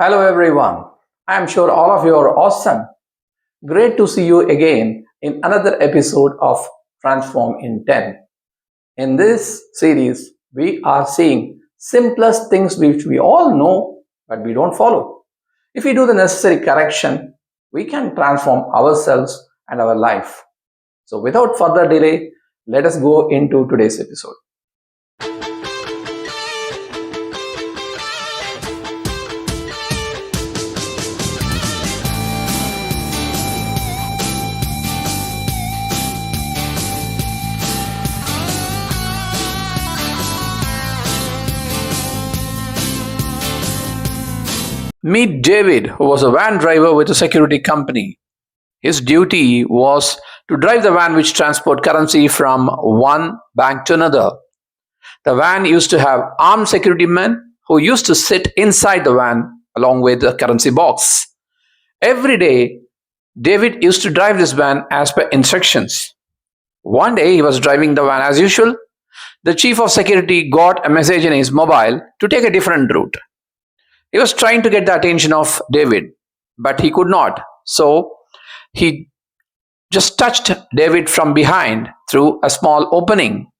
Hello everyone. I am sure all of you are awesome. Great to see you again in another episode of Transform in 10. In this series, we are seeing simplest things which we all know but we don't follow. If we do the necessary correction, we can transform ourselves and our life. So without further delay, let us go into today's episode. Meet David, who was a van driver with a security company. His duty was to drive the van which transport currency from one bank to another. The van used to have armed security men who used to sit inside the van along with the currency box. Every day, David used to drive this van as per instructions. One day, he was driving the van as usual. The chief of security got a message in his mobile to take a different route. He was trying to get the attention of David, but he could not. So he just touched David from behind through a small opening.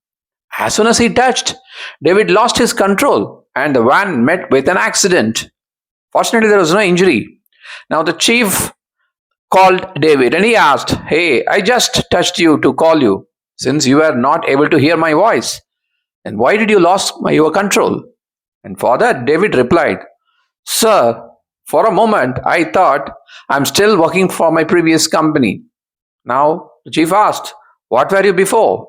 As soon as he touched, David lost his control and the van met with an accident. Fortunately, there was no injury. Now the chief called David and he asked, "Hey, I just touched you to call you since you were not able to hear my voice. And why did you lose your control?" And for that, David replied, "Sir, for a moment I thought I'm still working for my previous company." Now the chief asked, "What were you before?"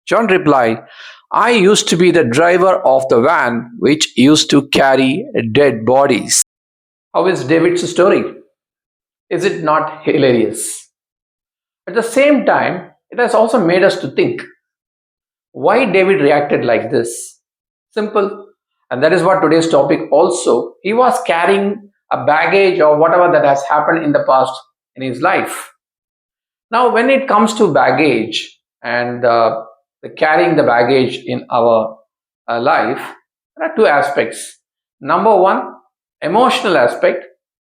John replied, "I used to be the driver of the van which used to carry dead bodies." How is David's story? Is it not hilarious? At the same time, it has also made us to think why David reacted like this. Simple. And that is what today's topic also. He was carrying a baggage or whatever that has happened in the past in his life. Now, when it comes to baggage and carrying the baggage in our life, there are two aspects. Number one, emotional aspect,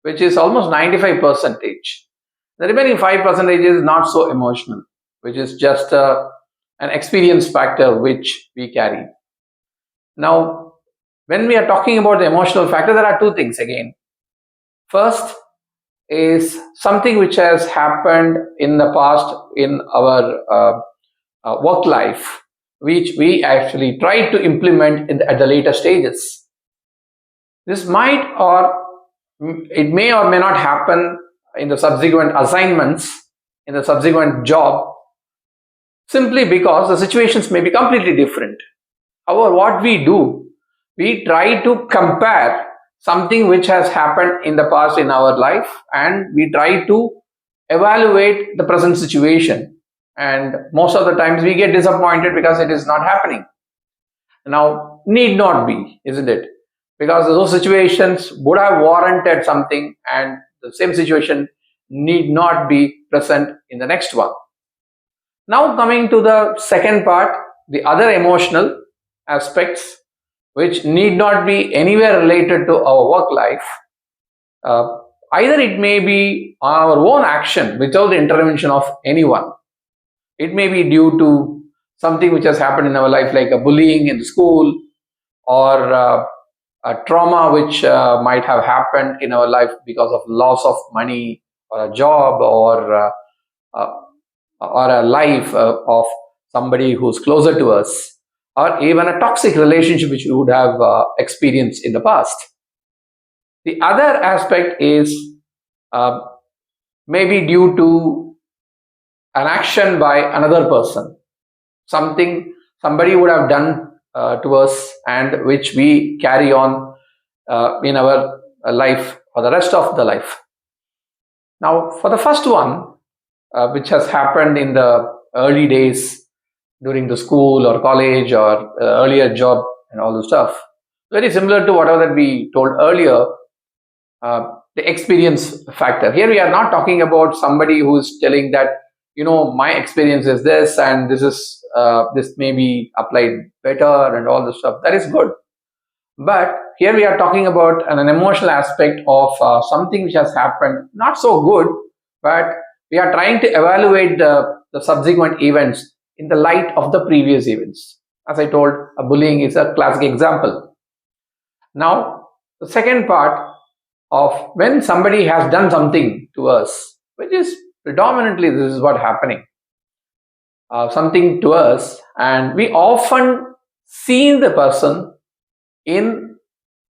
which is almost 95%. The remaining 5% is not so emotional, which is just an experience factor which we carry. Now, when we are talking about the emotional factor, there are two things again. First is something which has happened in the past in our work life, which we actually try to implement at the later stages. This might or it may or may not happen in the subsequent assignments, in the subsequent job, simply because the situations may be completely different. However, what we do, we try to compare something which has happened in the past in our life and we try to evaluate the present situation. And most of the times we get disappointed because it is not happening. Now, need not be, isn't it? Because those situations would have warranted something and the same situation need not be present in the next one. Now, coming to the second part, the other emotional aspects which need not be anywhere related to our work life. Either it may be our own action without the intervention of anyone. It may be due to something which has happened in our life, like a bullying in the school or a trauma which might have happened in our life because of loss of money or a job or a life of somebody who's closer to us, or even a toxic relationship which we would have experienced in the past. The other aspect is maybe due to an action by another person, somebody would have done to us and which we carry on in our life for the rest of the life. Now, for the first one, which has happened in the early days during the school or college or earlier job and all the stuff, very similar to whatever that we told earlier, the experience factor. Here we are not talking about somebody who is telling that, my experience is this and this may be applied better and all this stuff. That is good. But here we are talking about an emotional aspect of something which has happened, not so good, but we are trying to evaluate the subsequent events in the light of the previous events. As I told, bullying is a classic example. Now, the second part of when somebody has done something to us, which is predominantly this is what happening, something to us, and we often see the person in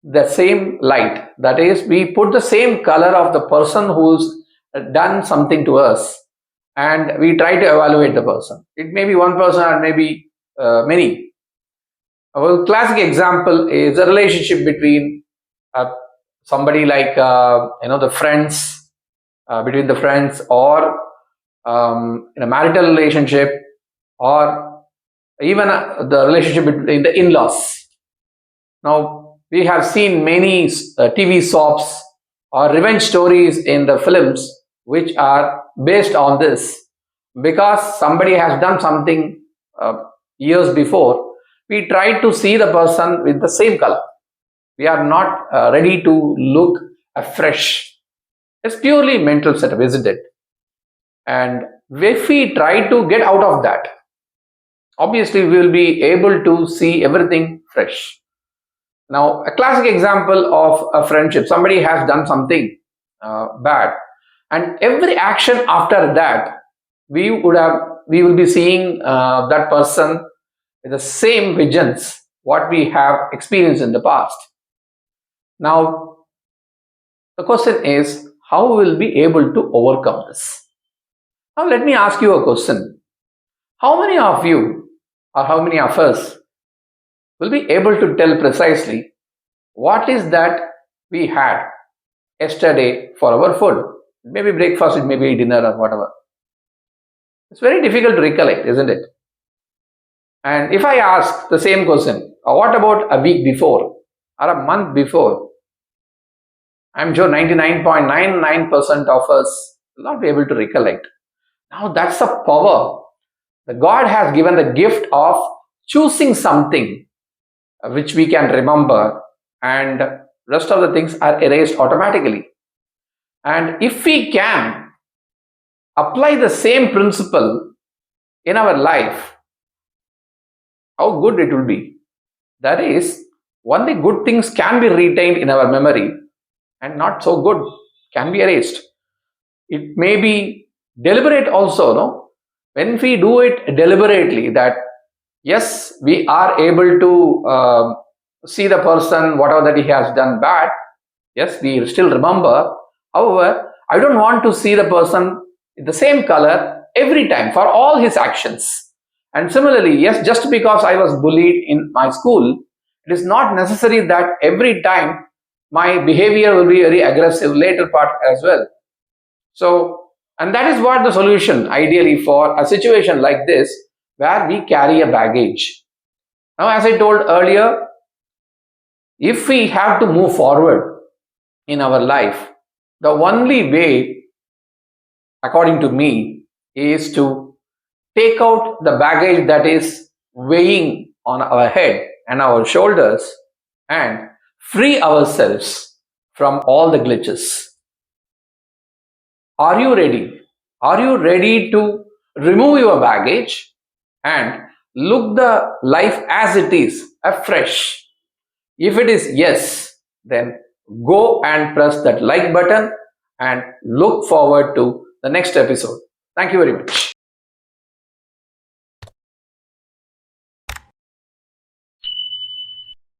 the same light. That is, we put the same color of the person who's done something to us, and we try to evaluate the person. It may be one person or maybe many. A classic example is a relationship between somebody like the friends, between the friends, or in a marital relationship, or even the relationship between the in-laws. Now, we have seen many TV soaps or revenge stories in the films which are based on this. Because somebody has done something years before, we try to see the person with the same color. We are not ready to look afresh. It's purely mental setup, isn't it? And if we try to get out of that, obviously we will be able to see everything fresh. Now, a classic example of a friendship, somebody has done something bad, and every action after that, we will be seeing that person with the same visions what we have experienced in the past. Now, the question is, how we will be able to overcome this? Now, let me ask you a question. How many of you or how many of us will be able to tell precisely what is that we had yesterday for our food? Maybe breakfast, it may be dinner or whatever. It's very difficult to recollect, isn't it? And if I ask the same question, what about a week before or a month before? I'm sure 99.99% of us will not be able to recollect. Now that's the power. The God has given the gift of choosing something which we can remember, and rest of the things are erased automatically. And if we can apply the same principle in our life, how good it will be. That is, only good things can be retained in our memory, and not so good can be erased. It may be deliberate also, no? When we do it deliberately, that yes, we are able to see the person, whatever that he has done bad, yes, we still remember. However, I don't want to see the person in the same color every time for all his actions. And similarly, yes, just because I was bullied in my school, it is not necessary that every time my behavior will be very aggressive later part as well. So, and that is what the solution ideally for a situation like this, where we carry a baggage. Now, as I told earlier, if we have to move forward in our life, the only way, according to me, is to take out the baggage that is weighing on our head and our shoulders and free ourselves from all the glitches. Are you ready? Are you ready to remove your baggage and look the life as it is, afresh? If it is yes, then go and press that like button and look forward to the next episode. Thank you very much.